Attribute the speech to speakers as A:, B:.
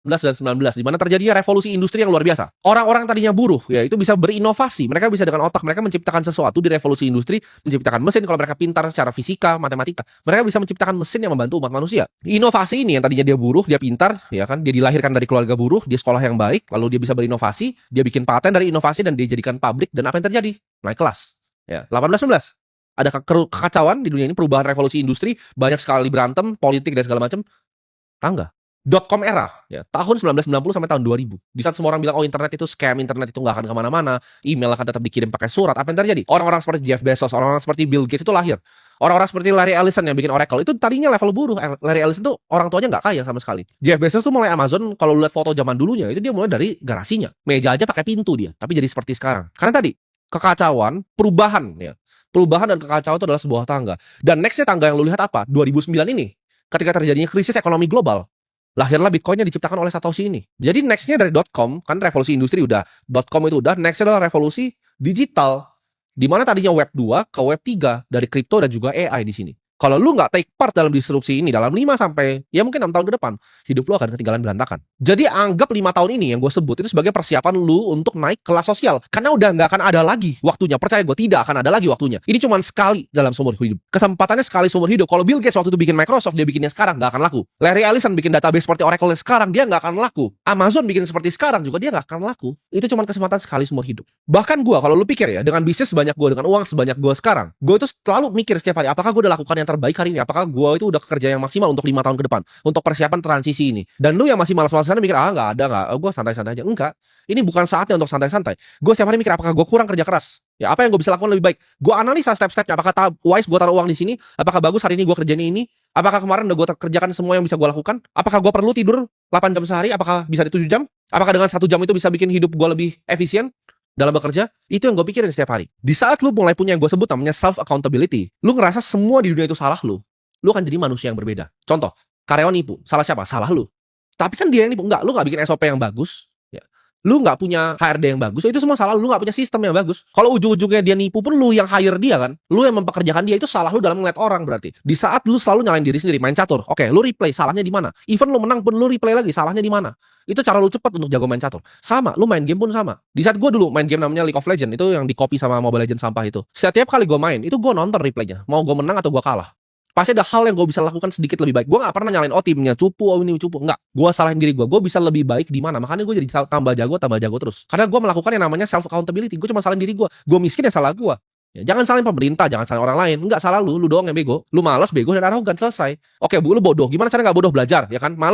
A: dan 19, di mana terjadinya revolusi industri yang luar biasa. Orang-orang tadinya buruh, ya itu bisa berinovasi. Mereka bisa dengan otak mereka menciptakan sesuatu di revolusi industri, menciptakan mesin kalau mereka pintar secara fisika, matematika. Mereka bisa menciptakan mesin yang membantu umat manusia. Inovasi ini yang tadinya dia buruh, dia pintar, ya kan, dia dilahirkan dari keluarga buruh, dia sekolah yang baik, lalu dia bisa berinovasi, dia bikin paten dari inovasi dan dia jadikan pabrik, dan apa yang terjadi? Naik kelas. Ya, 18-19. Ada kekacauan di dunia ini, perubahan revolusi industri, banyak sekali berantem, politik dan segala macam. Tangga. .com era, ya, tahun 1990 sampai tahun 2000. Di saat semua orang bilang, oh internet itu scam, internet itu nggak akan kemana-mana, email akan tetap dikirim pakai surat, apa yang terjadi? Orang-orang seperti Jeff Bezos, orang-orang seperti Bill Gates itu lahir. Orang-orang seperti Larry Ellison yang bikin Oracle, itu tadinya level buruh. Larry Ellison tuh orang tuanya nggak kaya sama sekali. Jeff Bezos tuh mulai Amazon, kalau lu lihat foto zaman dulunya, itu dia mulai dari garasinya. Meja aja pakai pintu dia, tapi jadi seperti sekarang. Karena tadi, kekacauan, perubahan, ya. Perubahan dan kekacauan itu adalah sebuah tangga. Dan nextnya tangga yang lu lihat apa? 2009 ini, ketika terjadinya krisis ekonomi global, lahirlah Bitcoinnya diciptakan oleh Satoshi ini. Jadi nextnya dari .com, kan revolusi industri udah, .com itu udah, nextnya adalah revolusi digital. Di mana tadinya Web 2 ke Web 3 dari kripto dan juga AI di sini. Kalau lu nggak take part dalam disrupsi ini dalam 5 sampai ya mungkin 6 tahun ke depan, hidup lu akan ketinggalan berantakan. Jadi anggap 5 tahun ini yang gue sebut itu sebagai persiapan lu untuk naik kelas sosial. Karena udah nggak akan ada lagi waktunya. Percaya gue, tidak akan ada lagi waktunya. Ini cuma sekali dalam seumur hidup. Kesempatannya sekali seumur hidup. Kalau Bill Gates waktu itu bikin Microsoft, dia bikinnya sekarang, nggak akan laku. Larry Ellison bikin database seperti Oracle sekarang, dia nggak akan laku. Amazon bikin seperti sekarang juga, dia nggak akan laku. Itu cuma kesempatan sekali seumur hidup. Bahkan gue, kalau lu pikir ya, dengan bisnis sebanyak gue, dengan uang sebanyak gue sekarang, gue itu selalu mikir setiap hari, apakah gue udah lakukan yang terbaik hari ini? Apakah gue itu udah kerja yang maksimal untuk 5 tahun ke depan, untuk persiapan transisi ini? Dan lu yang masih malas-malasan mikir, nggak ada, gue santai-santai aja. Enggak, ini bukan saatnya untuk santai-santai. Gue setiap hari mikir, apakah gue kurang kerja keras? Ya, apa yang gue bisa lakukan lebih baik? Gue analisa step-stepnya, apakah wise gue taruh uang di sini? Apakah bagus hari ini gue kerjain ini? Apakah kemarin udah gue kerjakan semua yang bisa gue lakukan? Apakah gue perlu tidur 8 jam sehari? Apakah bisa di 7 jam? Apakah dengan 1 jam itu bisa bikin hidup gue lebih efisien dalam bekerja? Itu yang gue pikirin setiap hari. Di saat lu mulai punya yang gue sebut namanya self accountability, lu ngerasa semua di dunia itu salah lu akan jadi manusia yang berbeda. Contoh, karyawan nipu, salah siapa? Salah lu. Tapi kan dia yang nipu. Enggak, lu nggak bikin SOP yang bagus, ya. Lu nggak punya HRD yang bagus, itu semua salah lu. Nggak punya sistem yang bagus. Kalau ujung-ujungnya dia nipu pun lu yang hire dia kan, lu yang mempekerjakan dia, itu salah lu dalam ngeliat orang berarti. Di saat lu selalu nyalain diri sendiri, main catur, oke, lu replay, salahnya di mana? Even lu menang pun lu replay lagi, salahnya di mana? Itu cara lu cepat untuk jago main catur. Sama, lu main game pun sama. Di saat gue dulu main game namanya League of Legends, itu yang di copy sama Mobile Legends sampah itu. Setiap kali gue main, itu gue nonton replaynya. Mau gue menang atau gue kalah. Pasti ada hal yang gue bisa lakukan sedikit lebih baik. Gue gak pernah nyalain, timnya cupu, ini cupu. Enggak, gue salahin diri gue bisa lebih baik di mana. Makanya gue jadi tambah jago terus. Karena gue melakukan yang namanya self accountability. Gue cuma salahin diri gue miskin ya salah gue. Ya, jangan salahin pemerintah, jangan salahin orang lain. Enggak, salah lu doang yang bego. Lu malas, bego, dan arogan, selesai. Oke, lu bodoh, gimana cara gak bodoh? Belajar, ya kan? Malas.